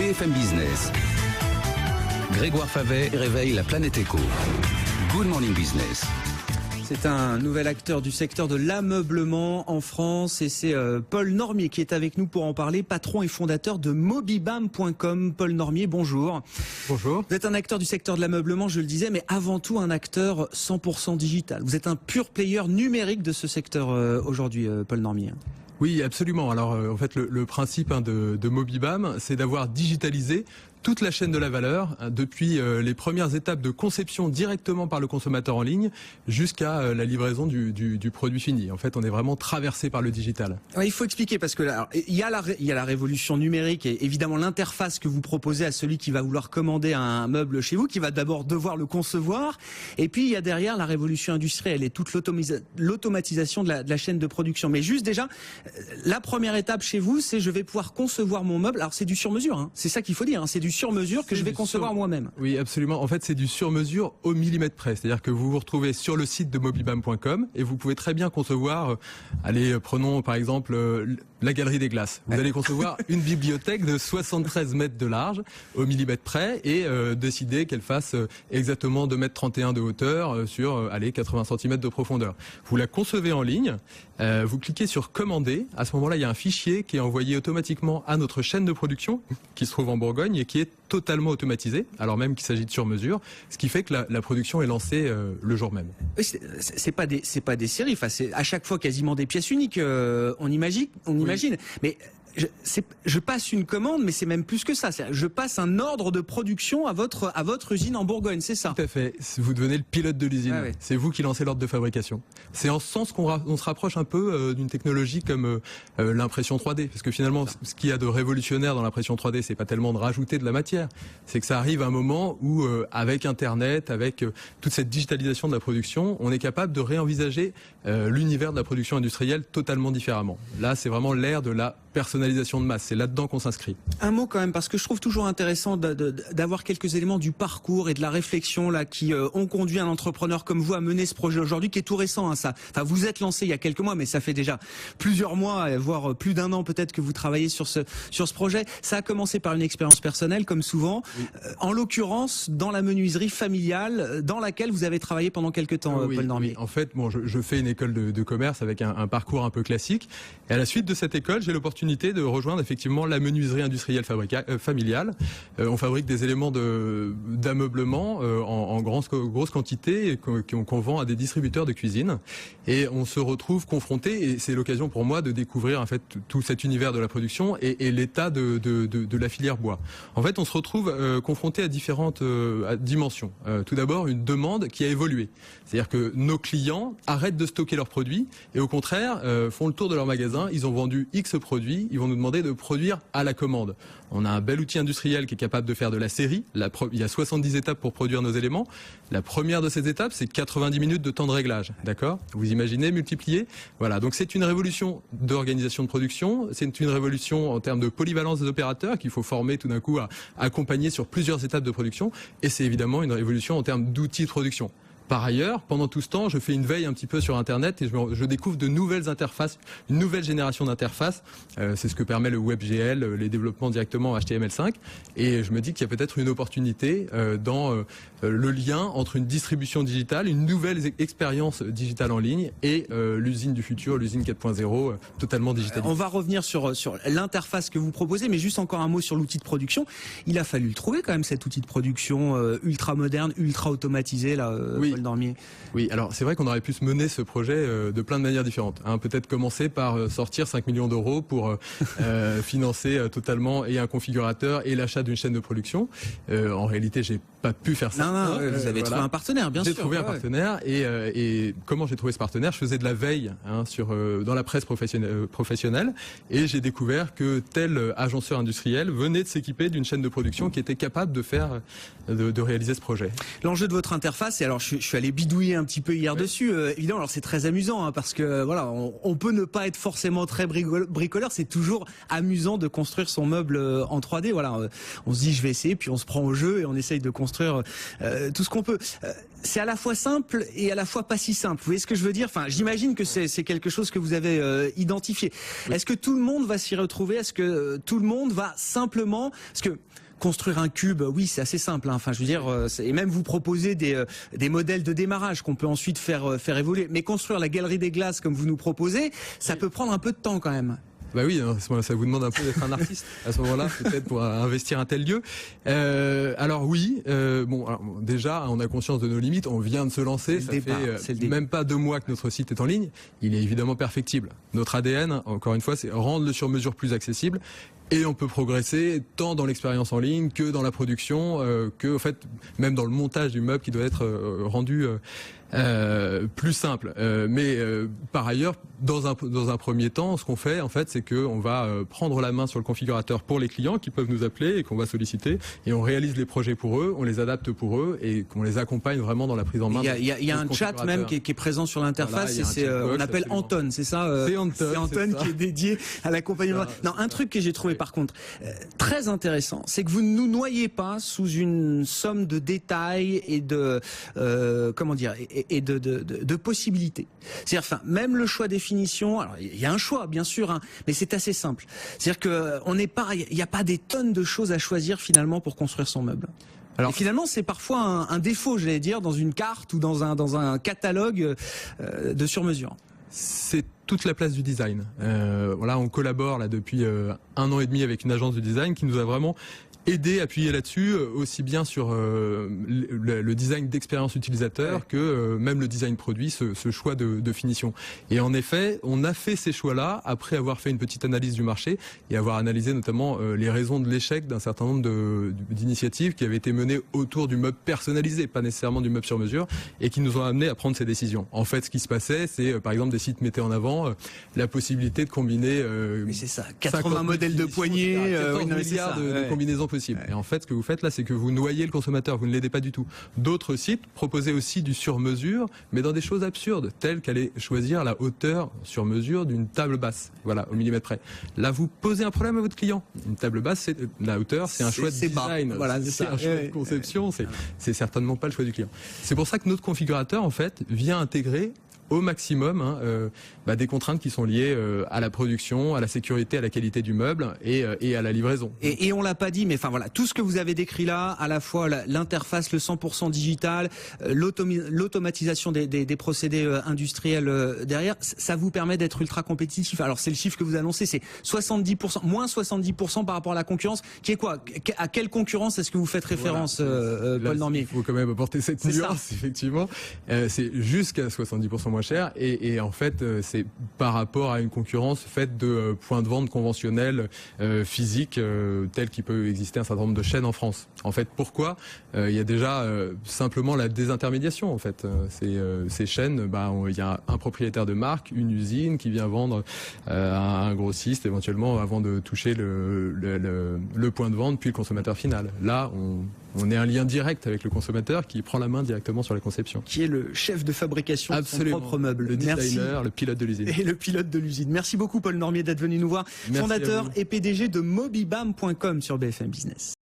BFM Business. Grégoire Favet réveille la planète éco. Good Morning Business. C'est un nouvel acteur du secteur de l'ameublement en France et c'est Paul Normier qui est avec nous pour en parler, patron et fondateur de Mobibam.com. Paul Normier, bonjour. Bonjour. Vous êtes un acteur du secteur de l'ameublement, je le disais, mais avant tout un acteur 100% digital. Vous êtes un pur player numérique de ce secteur aujourd'hui, Paul Normier. Oui, absolument. Alors, en fait, le principe de Mobibam, c'est d'avoir digitalisé toute la chaîne de la valeur, depuis les premières étapes de conception directement par le consommateur en ligne jusqu'à la livraison du produit fini. En fait, on est vraiment traversé par le digital. Ouais, il faut expliquer parce que là, il y a la révolution numérique et évidemment l'interface que vous proposez à celui qui va vouloir commander un meuble chez vous, qui va d'abord devoir le concevoir. Et puis il y a derrière la révolution industrielle et toute l'automatisation de la chaîne de production. Mais juste déjà, la première étape chez vous, c'est je vais pouvoir concevoir mon meuble. Alors c'est du sur-mesure, hein. C'est ça qu'il faut dire. Hein. C'est du sur-mesure que je vais concevoir moi-même. Oui, absolument. En fait, c'est du sur-mesure au millimètre près. C'est-à-dire que vous vous retrouvez sur le site de Mobibam.com et vous pouvez très bien concevoir, prenons par exemple la Galerie des Glaces. Vous allez concevoir une bibliothèque de 73 mètres de large au millimètre près et décider qu'elle fasse exactement 2,31 m de hauteur sur 80 cm de profondeur. Vous la concevez en ligne, vous cliquez sur commander. À ce moment-là, il y a un fichier qui est envoyé automatiquement à notre chaîne de production qui se trouve en Bourgogne et qui est totalement automatisé, alors même qu'il s'agit de sur-mesure, ce qui fait que la production est lancée le jour même. Oui, c'est pas des séries, enfin c'est à chaque fois quasiment des pièces uniques. On imagine, mais je passe une commande, mais c'est même plus que ça. Je passe un ordre de production à votre usine en Bourgogne, c'est ça? Tout à fait. Vous devenez le pilote de l'usine. Ah ouais. C'est vous qui lancez l'ordre de fabrication. C'est en ce sens qu'on se rapproche un peu d'une technologie comme l'impression 3D, parce que finalement, ce qu'il y a de révolutionnaire dans l'impression 3D, c'est pas tellement de rajouter de la matière, c'est que ça arrive à un moment où, avec Internet, avec toute cette digitalisation de la production, on est capable de réenvisager l'univers de la production industrielle totalement différemment. Là, c'est vraiment l'ère de la personnalisation de masse, c'est là-dedans qu'on s'inscrit. Un mot quand même, parce que je trouve toujours intéressant d'avoir quelques éléments du parcours et de la réflexion là qui ont conduit un entrepreneur comme vous à mener ce projet aujourd'hui, qui est tout récent, hein, ça. Enfin, vous êtes lancé il y a quelques mois, mais ça fait déjà plusieurs mois, voire plus d'un an peut-être que vous travaillez sur ce projet. Ça a commencé par une expérience personnelle, comme souvent. Oui. En l'occurrence, dans la menuiserie familiale, dans laquelle vous avez travaillé pendant quelques temps, oui, Paul Normier. Oui. En fait, je fais une école de commerce avec un parcours un peu classique. Et à la suite de cette école, j'ai l'opportunité de rejoindre effectivement la menuiserie industrielle familiale. On fabrique des éléments d'ameublement en grosse quantité qu'on vend à des distributeurs de cuisine. Et on se retrouve confronté, et c'est l'occasion pour moi de découvrir en fait tout cet univers de la production et l'état de la filière bois. En fait, on se retrouve confronté à différentes dimensions. Tout d'abord, une demande qui a évolué. C'est-à-dire que nos clients arrêtent de stocker leurs produits et au contraire font le tour de leur magasin. Ils ont vendu X produits. Ils vont nous demander de produire à la commande. On a un bel outil industriel qui est capable de faire de la série. Il y a 70 étapes pour produire nos éléments. La première de ces étapes, c'est 90 minutes de temps de réglage. D'accord ? Vous imaginez, multiplier. Voilà. Donc c'est une révolution d'organisation de production. C'est une révolution en termes de polyvalence des opérateurs qu'il faut former tout d'un coup à accompagner sur plusieurs étapes de production. Et c'est évidemment une révolution en termes d'outils de production. Par ailleurs, pendant tout ce temps, je fais une veille un petit peu sur Internet et je découvre de nouvelles interfaces, une nouvelle génération d'interfaces. C'est ce que permet le WebGL, les développements directement en HTML5. Et je me dis qu'il y a peut-être une opportunité dans le lien entre une distribution digitale, une nouvelle expérience digitale en ligne et l'usine du futur, l'usine 4.0, totalement digitalisée. On va revenir sur l'interface que vous proposez, mais juste encore un mot sur l'outil de production. Il a fallu le trouver quand même, cet outil de production ultra moderne, ultra automatisé là. Oui. Paul Normier. Oui, alors c'est vrai qu'on aurait pu se mener ce projet de plein de manières différentes. Peut-être commencer par sortir 5 millions d'euros pour financer totalement et un configurateur et l'achat d'une chaîne de production. En réalité, j'ai pas pu faire ça. Non, vous avez trouvé un partenaire, bien sûr. J'ai trouvé un partenaire et comment j'ai trouvé ce partenaire ? Je faisais de la veille dans la presse professionnelle et j'ai découvert que tel agenceur industriel venait de s'équiper d'une chaîne de production qui était capable de réaliser ce projet. L'enjeu de votre interface, et alors je que je suis allé bidouiller un petit peu hier dessus. Évidemment, alors c'est très amusant parce que voilà, on peut ne pas être forcément très bricoleur. C'est toujours amusant de construire son meuble en 3D. Voilà, on se dit je vais essayer, puis on se prend au jeu et on essaye de construire tout ce qu'on peut. C'est à la fois simple et à la fois pas si simple. Vous voyez ce que je veux dire? Enfin, j'imagine que c'est quelque chose que vous avez identifié. Oui. Est-ce que tout le monde va s'y retrouver? Est-ce que tout le monde va simplement... Parce que construire un cube, oui, c'est assez simple. Enfin, je veux dire, et même vous proposer des modèles de démarrage qu'on peut ensuite faire évoluer. Mais construire la galerie des glaces comme vous nous proposez, ça peut prendre un peu de temps quand même. Bah oui, ça vous demande un peu d'être un artiste à ce moment-là, peut-être pour investir un tel lieu. Alors oui, alors, déjà, on a conscience de nos limites. On vient de se lancer. Ça fait même pas 2 mois que notre site est en ligne. Il est évidemment perfectible. Notre ADN, encore une fois, c'est rendre le sur-mesure plus accessible. Et on peut progresser tant dans l'expérience en ligne que dans la production, que en fait même dans le montage du meuble qui doit être rendu plus simple. Mais par ailleurs, dans un premier temps, ce qu'on fait en fait, c'est que on va prendre la main sur le configurateur pour les clients qui peuvent nous appeler et qu'on va solliciter, et on réalise les projets pour eux, on les adapte pour eux et qu'on les accompagne vraiment dans la prise en main. Il y a un chat même qui est présent sur l'interface. Voilà, on appelle Anton, c'est ça? C'est Anton qui est dédié à l'accompagnement. Non, un truc que j'ai trouvé par contre très intéressant, c'est que vous ne nous noyez pas sous une somme de détails et de comment dire et de possibilités. C'est-à-dire, enfin, même le choix des finitions, alors il y a un choix bien sûr, mais c'est assez simple. C'est-à-dire que il n'y a pas des tonnes de choses à choisir finalement pour construire son meuble. Alors, et finalement, c'est parfois un défaut, j'allais dire, dans une carte ou dans un catalogue de sur-mesure. C'est toute la place du design. Voilà, on collabore là depuis 1 an et demi avec une agence de design qui nous a vraiment aidé, appuyé là-dessus, aussi bien sur le design d'expérience utilisateur que même le design produit, ce choix de finition. Et en effet, on a fait ces choix-là après avoir fait une petite analyse du marché et avoir analysé notamment les raisons de l'échec d'un certain nombre d'initiatives qui avaient été menées autour du meuble personnalisé, pas nécessairement du meuble sur mesure, et qui nous ont amené à prendre ces décisions. En fait, ce qui se passait, c'est par exemple des sites mettaient en avant la possibilité de combiner... mais c'est ça, 80 modèles de poignées, 14 milliards de combinaisons possible. Et en fait, ce que vous faites là, c'est que vous noyez le consommateur, vous ne l'aidez pas du tout. D'autres sites proposaient aussi du sur-mesure, mais dans des choses absurdes, telles qu'aller choisir la hauteur sur mesure d'une table basse, voilà, au millimètre près. Là, vous posez un problème à votre client. Une table basse, la hauteur, c'est un choix de design, voilà, c'est un choix de conception, c'est certainement pas le choix du client. C'est pour ça que notre configurateur, en fait, vient intégrer au maximum des contraintes qui sont liées à la production, à la sécurité, à la qualité du meuble et à la livraison. Et on l'a pas dit, mais enfin voilà, tout ce que vous avez décrit là, à la fois l'interface, le 100% digital, l'automatisation des procédés industriels derrière, ça vous permet d'être ultra compétitif. Alors c'est le chiffre que vous annoncez, c'est 70%, moins 70% par rapport à la concurrence, qui est quoi? À quelle concurrence est-ce que vous faites référence, voilà. Paul Normier? Il faut quand même apporter cette nuance, effectivement. C'est jusqu'à 70% moins cher et en fait c'est par rapport à une concurrence faite de points de vente conventionnels physiques tels qu'il peut exister un certain nombre de chaînes en France. En fait, pourquoi? Il y a déjà simplement la désintermédiation. En fait, ces chaînes, il y a un propriétaire de marque, une usine qui vient vendre à un grossiste éventuellement avant de toucher le point de vente puis le consommateur final. Là, on est un lien direct avec le consommateur qui prend la main directement sur la conception. Qui est le chef de fabrication de son propre meuble. Le designer, le pilote de l'usine. Et le pilote de l'usine. Merci beaucoup Paul Normier d'être venu nous voir. Fondateur et PDG de Mobibam.com sur BFM Business.